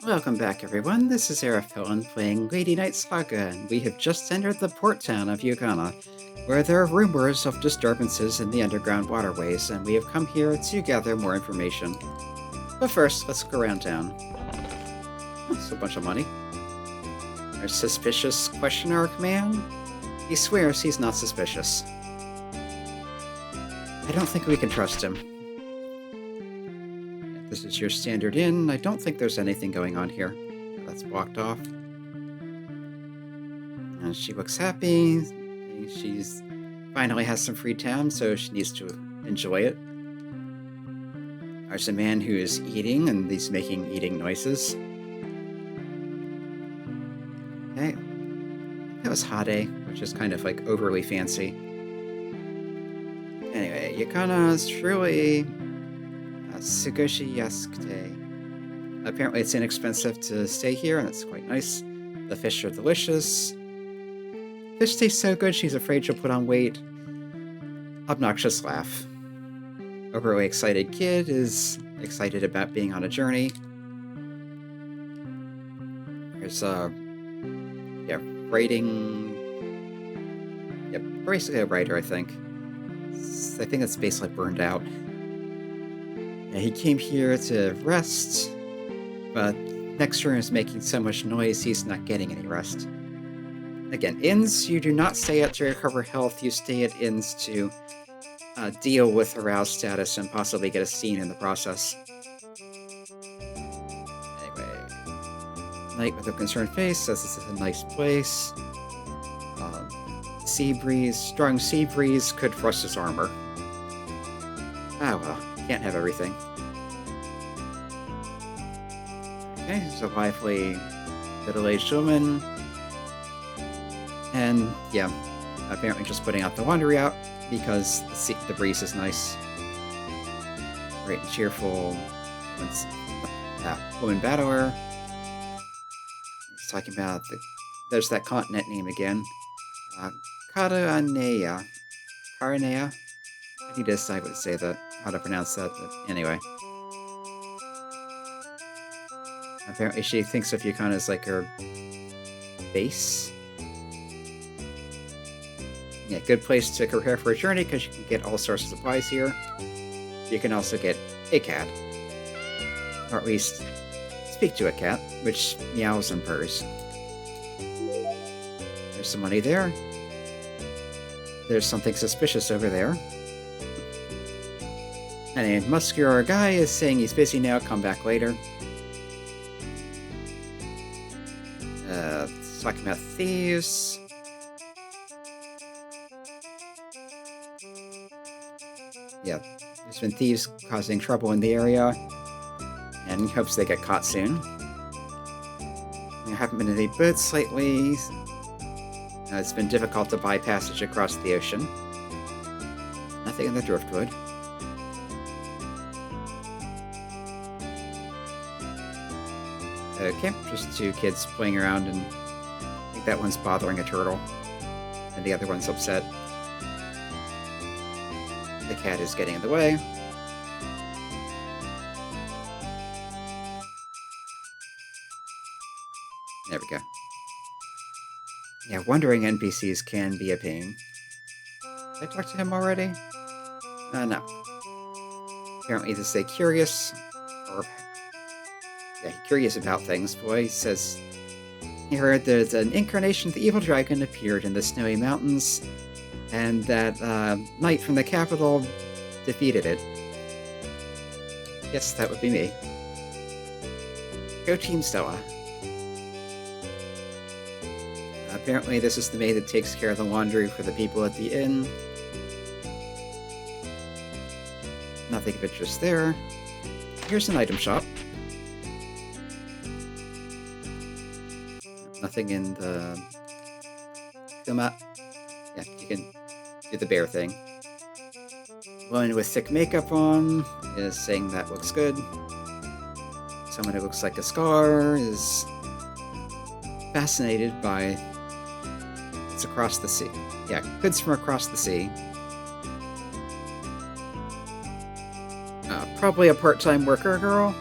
Welcome back, everyone. This is Arafilin playing Lady Knight Saga, and we have just entered the port town of Eucana, where there are rumors of disturbances in the underground waterways, and we have come here to gather more information. But first, let's go around town. That's a bunch of money. There's suspicious question mark man? He swears he's not suspicious. I don't think we can trust him. This is your standard inn. I don't think there's anything going on here. That's blocked off. And she looks happy. She's finally has some free time, so she needs to enjoy it. There's a man who is eating, and he's making eating noises. Okay. That was Hade, which is kind of like overly fancy. Anyway, Eucana is truly Sugoshi Yasukite. Apparently it's inexpensive to stay here, and it's quite nice. The fish are delicious. Fish tastes so good she's afraid she'll put on weight. Obnoxious laugh. Overly excited kid is excited about being on a journey. There's writing. Yeah, basically a writer, I think. I think it's basically burned out. Yeah, he came here to rest, but next room is making so much noise he's not getting any rest. Again, inns you do not stay at to recover health, you stay at inns to deal with aroused status and possibly get a scene in the process. Anyway, Knight with a concerned face says this is a nice place. Strong sea breeze could rust his armor. Ah well, can't have everything. Okay, there's a lively middle-aged woman. And yeah, apparently just putting out the laundry out because the breeze is nice. Great and cheerful. Woman battler. He's talking about there's that continent name again. Karanea. Karanea? I need to decide what to say that, how to pronounce that, but anyway. Apparently she thinks of Eucana as like her base. Yeah, good place to prepare for a journey because you can get all sorts of supplies here. You can also get a cat. Or at least speak to a cat, which meows and purrs. There's some money there. There's something suspicious over there. And a muscular guy is saying he's busy now, come back later. Talking about thieves. Yeah, there's been thieves causing trouble in the area, and he hopes they get caught soon. There haven't been any boats lately. It's been difficult to buy passage across the ocean. Nothing in the driftwood. Okay, just two kids playing around, and I think that one's bothering a turtle, and the other one's upset. The cat is getting in the way. There we go. Yeah, wandering NPCs can be a pain. Did I talk to him already? No. Apparently this is a curious, or curious about things boy. He says he heard that an incarnation of the evil dragon appeared in the snowy mountains, and that knight from the capital defeated it. Yes, that would be me. Go Team Stella. Apparently this is the maid that takes care of the laundry for the people at the inn. Nothing of interest there. Here's an item shop. Nothing in the Kuma. Yeah, you can do the bear thing. One with thick makeup on is saying that looks good. Someone who looks like a scar is fascinated by it's across the sea. Yeah, goods from across the sea. Probably a part-time worker girl.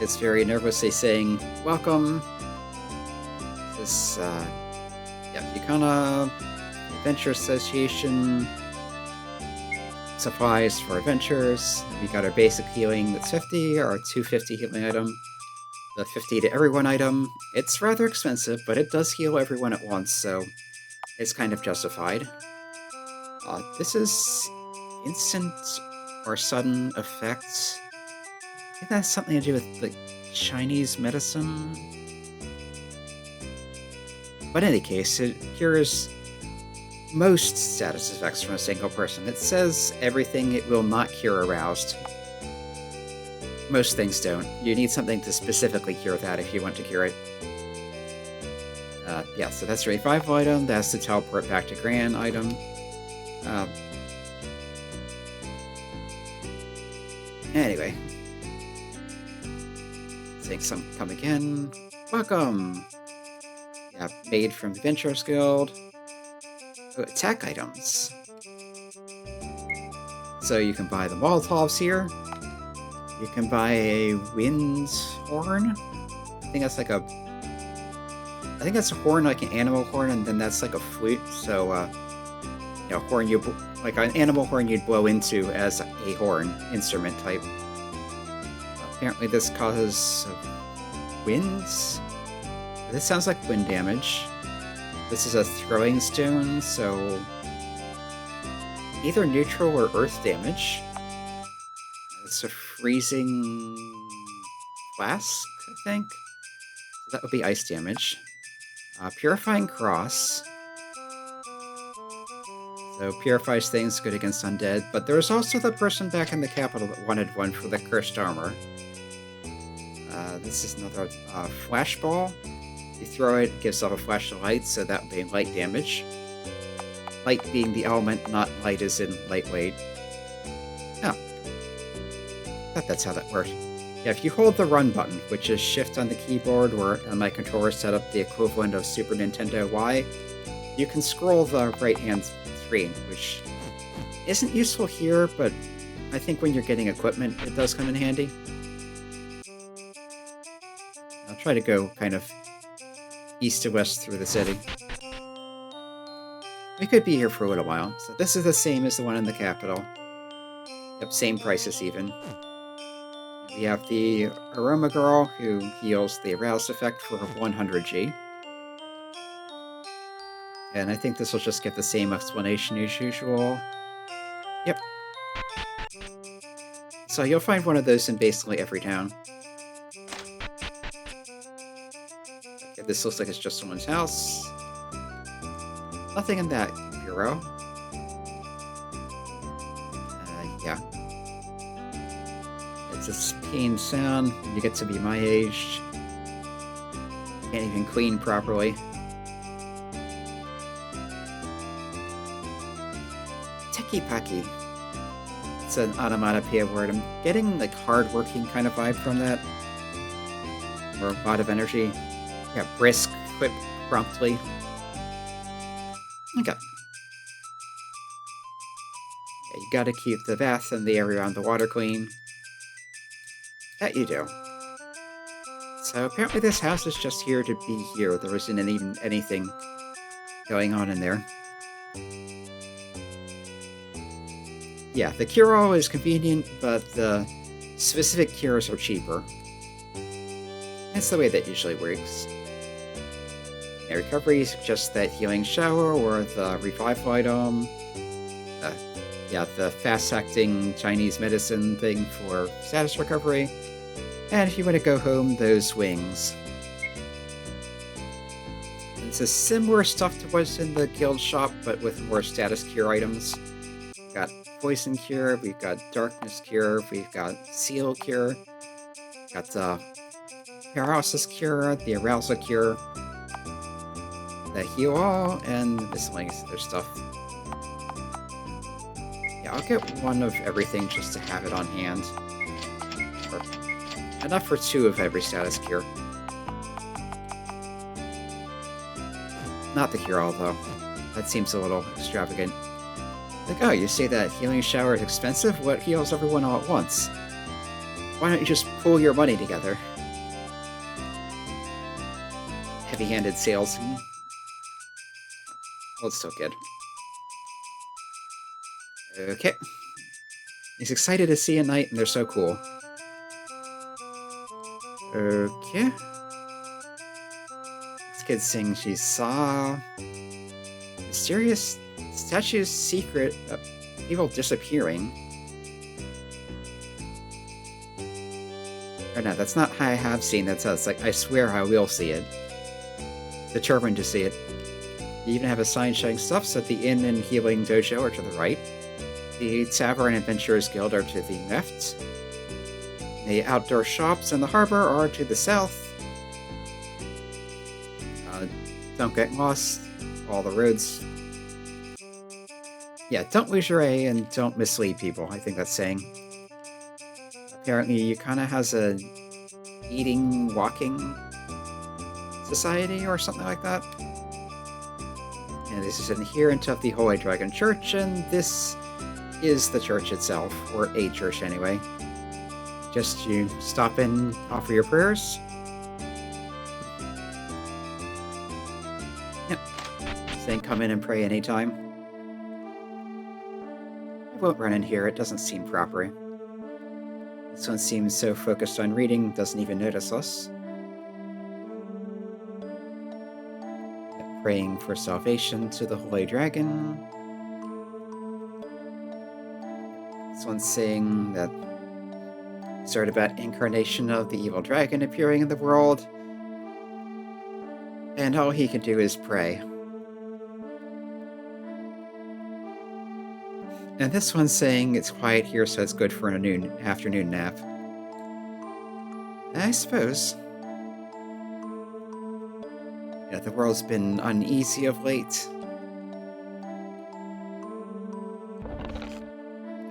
It's very nervously saying, "Welcome." This, yeah, Eucana Adventure Association supplies for adventures. We got our basic healing that's 50, our 250 healing item, the 50 to everyone item. It's rather expensive, but it does heal everyone at once, so it's kind of justified. This is instant or sudden effects. I think that has something to do with the Chinese medicine. But in any case, it cures most status effects from a single person. It says everything it will not cure aroused. Most things don't. You need something to specifically cure that if you want to cure it. Yeah, so that's the revival item. That's the teleport back to Gran item. Anyway. Seeing some come again. Welcome! Yeah, made from the Adventurers Guild. Oh, attack items. So you can buy the Molotovs here. You can buy a wind horn. I think that's like a... I think that's a horn, like an animal horn, and then that's like a flute. So, you know, horn you... Like an animal horn you'd blow into as a horn instrument type. Apparently this causes winds. This sounds like wind damage. This is a throwing stone, so either neutral or earth damage. It's a freezing flask, I think. So that would be ice damage. Purifying cross. So purifies things, good against undead. But there's also the person back in the capital that wanted one for the cursed armor. This is another flash ball. You throw it, it gives off a flash of light, so that would be light damage. Light being the element, not light as in lightweight. Oh. I thought that's how that worked. Yeah, if you hold the run button, which is shift on the keyboard, or on my controller set up the equivalent of Super Nintendo Y, you can scroll the right-hand screen, which isn't useful here, but I think when you're getting equipment, it does come in handy. I'll try to go kind of east to west through the city. We could be here for a little while. So this is the same as the one in the capital. Yep, same prices even. We have the Aroma Girl, who heals the Arouse effect for 100G. And I think this will just get the same explanation as usual. Yep. So you'll find one of those in basically every town. Okay, this looks like it's just someone's house. Nothing in that bureau. Yeah. It's a pain sound when you get to be my age. Can't even clean properly. Teki-paki. It's an onomatopoeia word. I'm getting like hard-working kind of vibe from that. Or a lot of energy. Yeah, brisk, quick, promptly. Okay. Yeah, you gotta keep the bath and the area around the water clean. That you do. So apparently this house is just here to be here. There isn't even anything going on in there. Yeah, the cure-all is convenient, but the specific cures are cheaper. That's the way that usually works. Yeah, recovery is just that healing shower or the revival item. Yeah, the fast-acting Chinese medicine thing for status recovery. And if you want to go home, those wings. It's a similar stuff to what's in the guild shop, but with more status cure items. We've got poison cure, we've got darkness cure, we've got seal cure, got the paralysis cure, the arousal cure, the heal all, and the miscellaneous other stuff. Yeah, I'll get one of everything just to have it on hand. Or enough for 2 of every status cure. Not the cure-all, though. That seems a little extravagant. Like, oh, you say that healing shower is expensive? What heals everyone all at once? Why don't you just pool your money together? heavy-handed sales. Well, it's still good. Okay. He's excited to see a knight, and they're so cool. Okay. This kid sings she saw mysterious statue's secret evil disappearing. Or no, that's not how I have seen. That's us. Like, I swear I will see it. Determined to see it. You even have a sign showing stuffs at the Inn and Healing Dojo are to the right. The Tavern Adventurers Guild are to the left. The outdoor shops and the harbor are to the south. Don't get lost. All the roads. Yeah, don't lose your A and don't mislead people, I think that's saying. Apparently, Eucana has a eating, walking society or something like that. And this is adherent of the Holy Dragon Church, and this is the church itself, or a church anyway. Just you stop in, offer your prayers. Yep. Saying come in and pray anytime. I won't run in here, it doesn't seem proper. This one seems so focused on reading, doesn't even notice us. Praying for salvation to the Holy Dragon. This one's saying that it's sort of about incarnation of the evil dragon appearing in the world. And all he can do is pray. And this one's saying it's quiet here, so it's good for an afternoon nap. I suppose. Yeah, the world's been uneasy of late.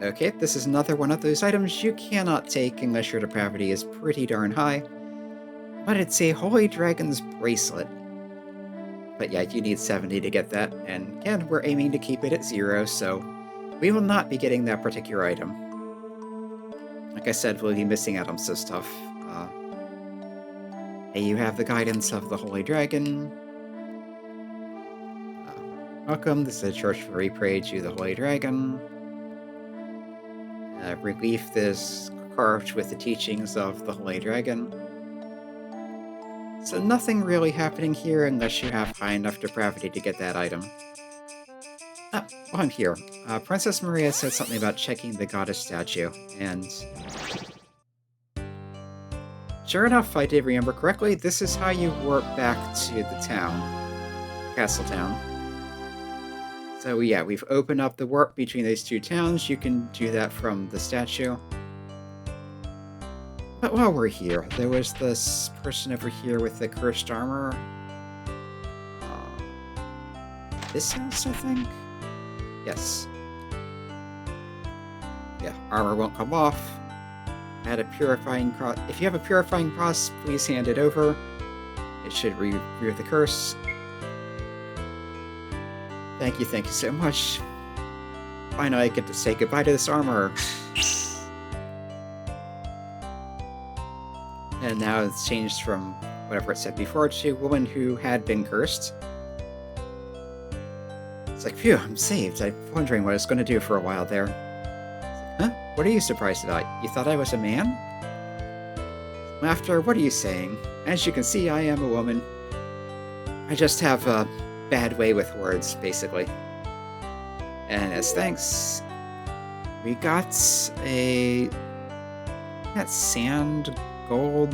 Okay, this is another one of those items you cannot take unless your depravity is pretty darn high. But it's a Holy Dragon's bracelet. But yeah, you need 70 to get that, and again, we're aiming to keep it at 0, so we will not be getting that particular item. Like I said, we'll be missing out on some stuff. Hey, you have the guidance of the Holy Dragon. Welcome, this is a church where we pray to the Holy Dragon. Relief is carved with the teachings of the Holy Dragon. So nothing really happening here unless you have high enough depravity to get that item. Well, I'm here. Princess Maria said something about checking the goddess statue, and sure enough, I did remember correctly. This is how you warp back to the town. Castle Town. So yeah, we've opened up the warp between those two towns. You can do that from the statue. But while we're here, there was this person over here with the cursed armor. This house, I think? Yes. Yeah, armor won't come off. Add a purifying cross. If you have a purifying cross, please hand it over. It should remove the curse. Thank you so much. Finally, I get to say goodbye to this armor. And now it's changed from whatever it said before to a woman who had been cursed. It's like, phew, I'm saved. I'm wondering what I was going to do for a while there. Huh? What are you surprised about? You thought I was a man? Laughter, what are you saying? As you can see, I am a woman. I just have a bad way with words, basically. And as thanks, we got that sand, gold,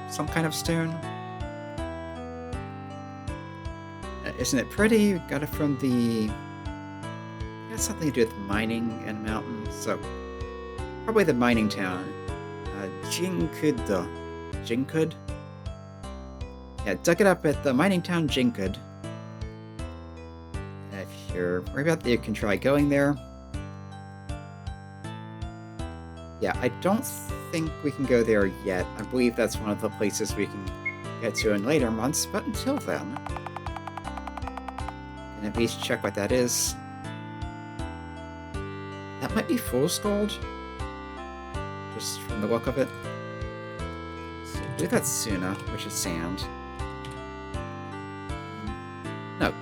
some kind of stone. Isn't it pretty? We got it from got something to do with mining and mountains, so probably the mining town. Jinkud? Yeah, dug it up at the mining town Jinkud. If you're worried about that, you can try going there. Yeah, I don't think we can go there yet. I believe that's one of the places we can get to in later months, but until then, can at least check what that is. That might be fool's gold, just from the look of it. So I believe that's Suna, which is sand.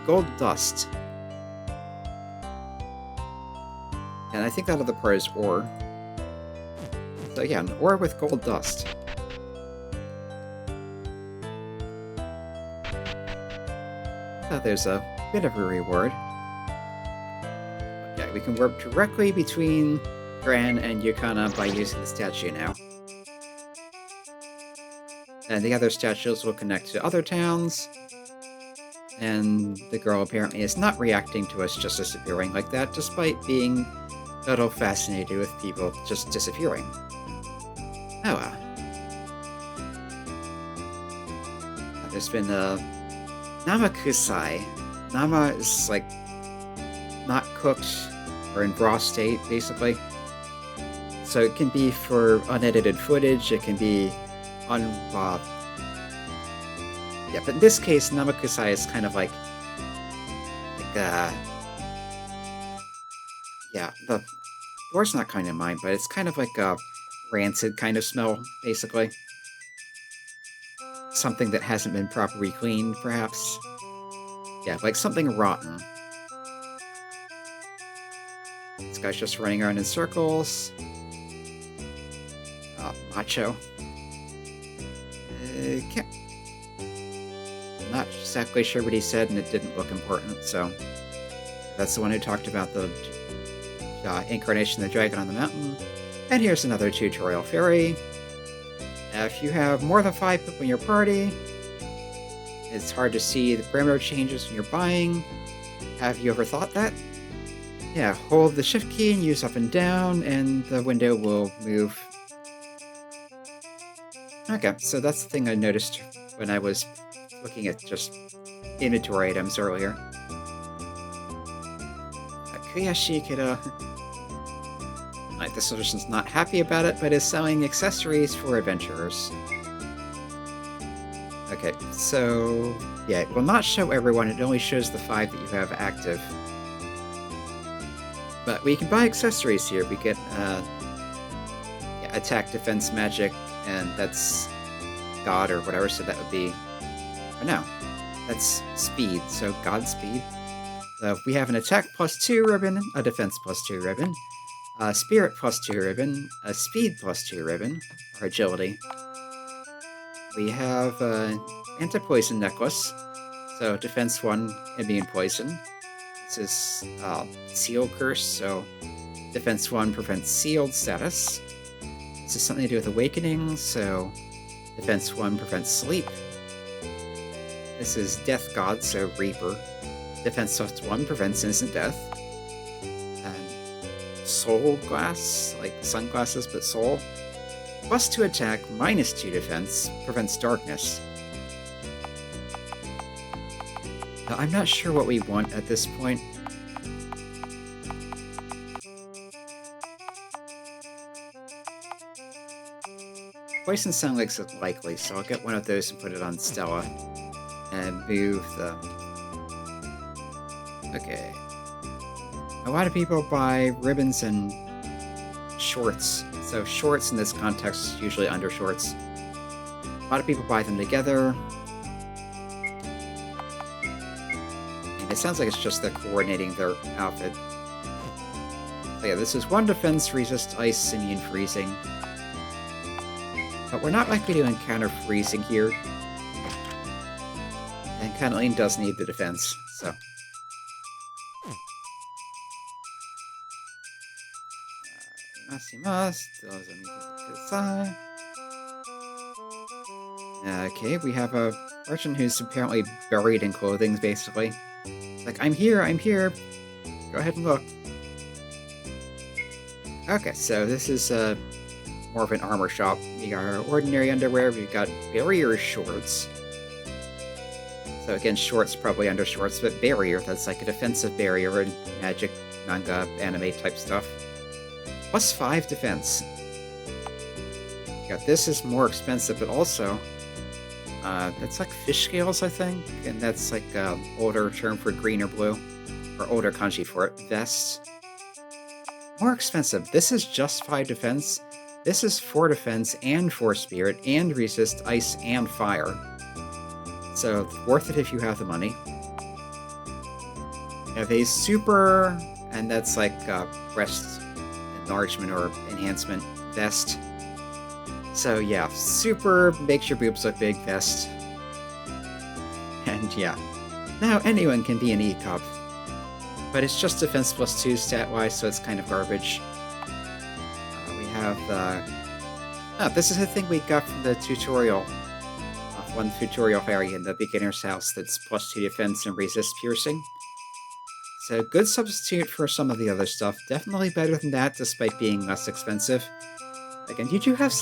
gold dust. And I think that other part is ore. So yeah, an ore with gold dust. So there's a bit of a reward. Yeah, we can warp directly between Gran and Eucana by using the statue now. And the other statues will connect to other towns. And the girl apparently is not reacting to us just disappearing like that, despite being a little fascinated with people just disappearing. Oh, there's been a Namakusai. Nama is like not cooked or in raw state, basically. So it can be for unedited footage, it can be yeah, but in this case, Namakusai is kind of like yeah, the word's not coming to mind, but it's kind of like a rancid kind of smell, basically. Something that hasn't been properly cleaned, perhaps. Yeah, like something rotten. This guy's just running around in circles. Macho. Not exactly sure what he said, and it didn't look important, so... That's the one who talked about the incarnation of the dragon on the mountain. And here's another tutorial fairy. If you have more than 5 people in your party, it's hard to see the parameter changes when you're buying. Have you ever thought that? Yeah, hold the shift key and use up and down, and the window will move. Okay, so that's the thing I noticed when I was looking at just inventory items earlier. Kuyashi Kiddo. Like, the solution's not happy about it, but is selling accessories for adventurers. Okay, so... yeah, it will not show everyone, it only shows the 5 that you have active. But we can buy accessories here. We get yeah, attack, defense, magic, and that's God or whatever, so that would be... oh no, that's speed, so God speed. We have an attack +2 ribbon, a defense +2 ribbon, a spirit +2 ribbon, a speed +2 ribbon, or agility. We have an anti-poison necklace, so defense 1, immune poison. This is seal curse, so defense 1 prevents sealed status. This is something to do with awakening, so defense 1 prevents sleep. This is death god, so reaper. Defense +1 prevents instant death. And soul glass, like sunglasses but soul. +2 attack, -2 defense, prevents darkness. Now, I'm not sure what we want at this point. Poison sound like it's likely, so I'll get one of those and put it on Stella. And move the... okay. A lot of people buy ribbons and shorts. So shorts in this context is usually undershorts. A lot of people buy them together. And it sounds like it's just they're coordinating their outfit. So yeah, this is 1 defense, resist ice, immune freezing. But we're not likely to encounter freezing here. And Cunniling does need the defense, so... Okay, we have a merchant who's apparently buried in clothing, basically. Like, I'm here, I'm here! Go ahead and look. Okay, so this is more of an armor shop. We got our ordinary underwear, we've got barrier shorts. So again, shorts probably under shorts, but barrier, that's like a defensive barrier in magic, manga, anime type stuff. +5 defense. Yeah, this is more expensive, but also, that's like fish scales, I think, and that's like an older term for green or blue, or older kanji for it. Vest. More expensive. This is just 5 defense. This is 4 defense and 4 spirit, and resist ice and fire. So, worth it if you have the money. have a super, and that's like breast enlargement or enhancement vest. So yeah, super makes your boobs look big vest. And yeah, now anyone can be an E-Cup. But it's just defense +2 stat-wise, so it's kind of garbage. We have this is a thing we got from the tutorial. One tutorial area in the beginner's house that's +2 defense and resist piercing. So good substitute for some of the other stuff. Definitely better than that, despite being less expensive. Again, you do have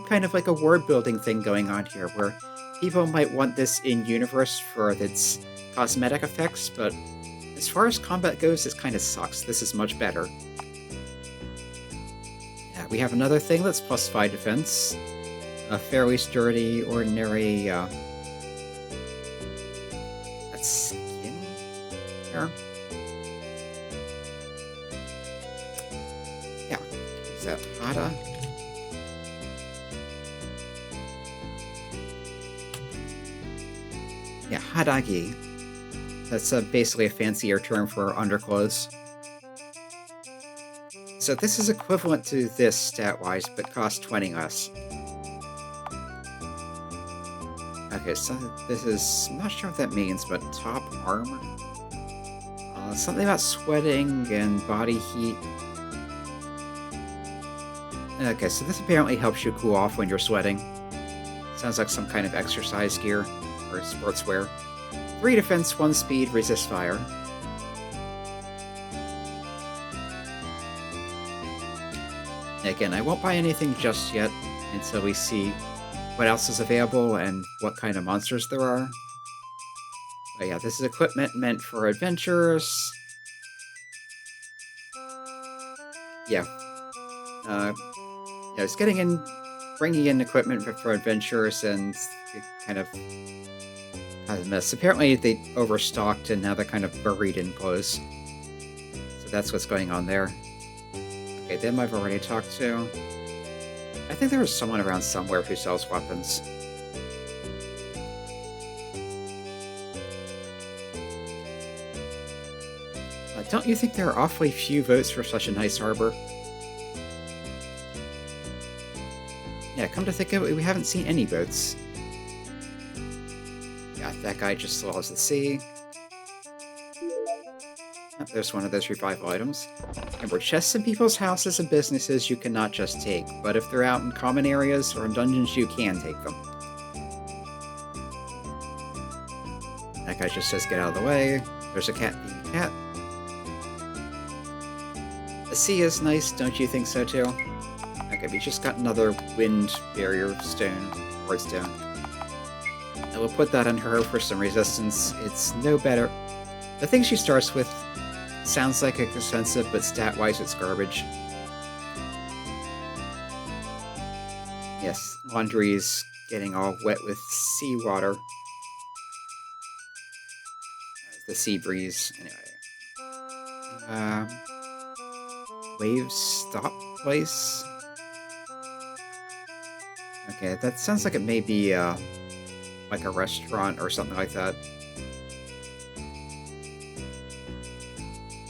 kind of like a word building thing going on here, where people might want this in universe for its cosmetic effects, but as far as combat goes, it kind of sucks. This is much better. Yeah, we have another thing that's +5 defense. A fairly sturdy, ordinary, that's skin here. Yeah, is that Hada? Yeah, Hadagi. That's basically a fancier term for underclothes. So this is equivalent to this stat-wise, but costs 20 less. Okay, so this is... I'm not sure what that means, but top armor? Something about sweating and body heat. Okay, so this apparently helps you cool off when you're sweating. Sounds like some kind of exercise gear, or sportswear. 3 defense, 1 speed, resist fire. Again, I won't buy anything just yet until we see what else is available and what kind of monsters there are. But yeah, this is equipment meant for adventurers. Yeah. Yeah, it's bringing in equipment for adventurers and kind of a mess. Apparently they overstocked and now they're kind of buried in clothes. So that's what's going on there. Okay, them I've already talked to. I think there was someone around somewhere who sells weapons. Don't you think there are awfully few votes for such a nice harbor? Yeah, come to think of it, we haven't seen any votes. Yeah, that guy just swallows the sea. Oh, there's one of those revival items. Remember, chests in people's houses and businesses you cannot just take, but if they're out in common areas or in dungeons, you can take them. That guy just says get out of the way. There's a cat being a cat. The sea is nice, don't you think so too? Okay, we just got another wind barrier stone, ward stone. I will put that on her for some resistance. It's no better. The thing she starts with sounds like it's expensive, but stat-wise it's garbage. Yes, laundry's getting all wet with seawater. The sea breeze, anyway. Waves stop place? Okay, that sounds like it may be, like a restaurant or something like that.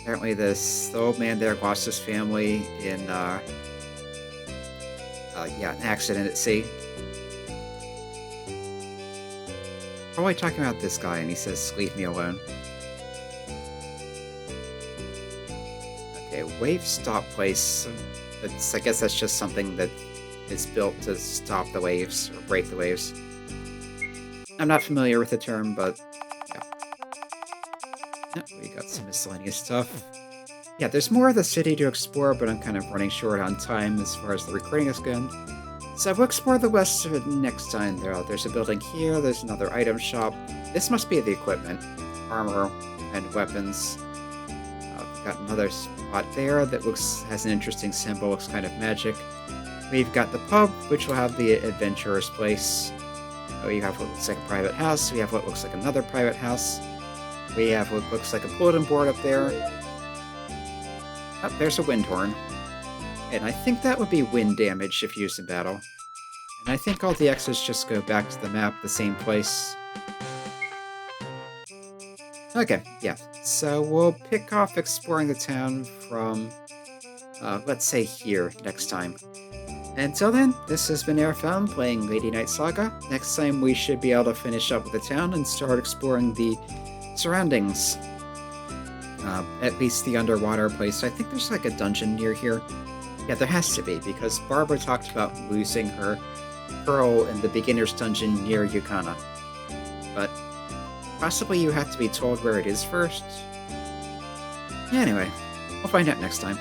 Apparently the old man there lost his family in, yeah, an accident at sea. Probably talking about this guy, and he says, leave me alone. Okay, wave stop place. I guess that's just something that is built to stop the waves, or break the waves. I'm not familiar with the term, but yeah. Yep, we got some miscellaneous stuff. Yeah, there's more of the city to explore, but I'm kind of running short on time as far as the recording is going. So we'll explore the west of it next time. There's a building here, there's another item shop. This must be the equipment. Armor and weapons. We've got another spot there that has an interesting symbol, looks kind of magic. We've got the pub, which will have the adventurer's place. We have what looks like a private house. We have what looks like another private house. We have what looks like a bulletin board up there. Oh, there's a wind horn. And I think that would be wind damage if used in battle. And I think all the X's just go back to the map, the same place. Okay, yeah. So we'll pick off exploring the town from, let's say here next time. Until then, this has been Airfound playing Lady Knight Saga. Next time we should be able to finish up with the town and start exploring the surroundings. At least the underwater place. I think there's like a dungeon near here. Yeah, there has to be, because Barbara talked about losing her pearl in the beginner's dungeon near Eucana. But possibly you have to be told where it is first? Yeah, anyway, we'll find out next time.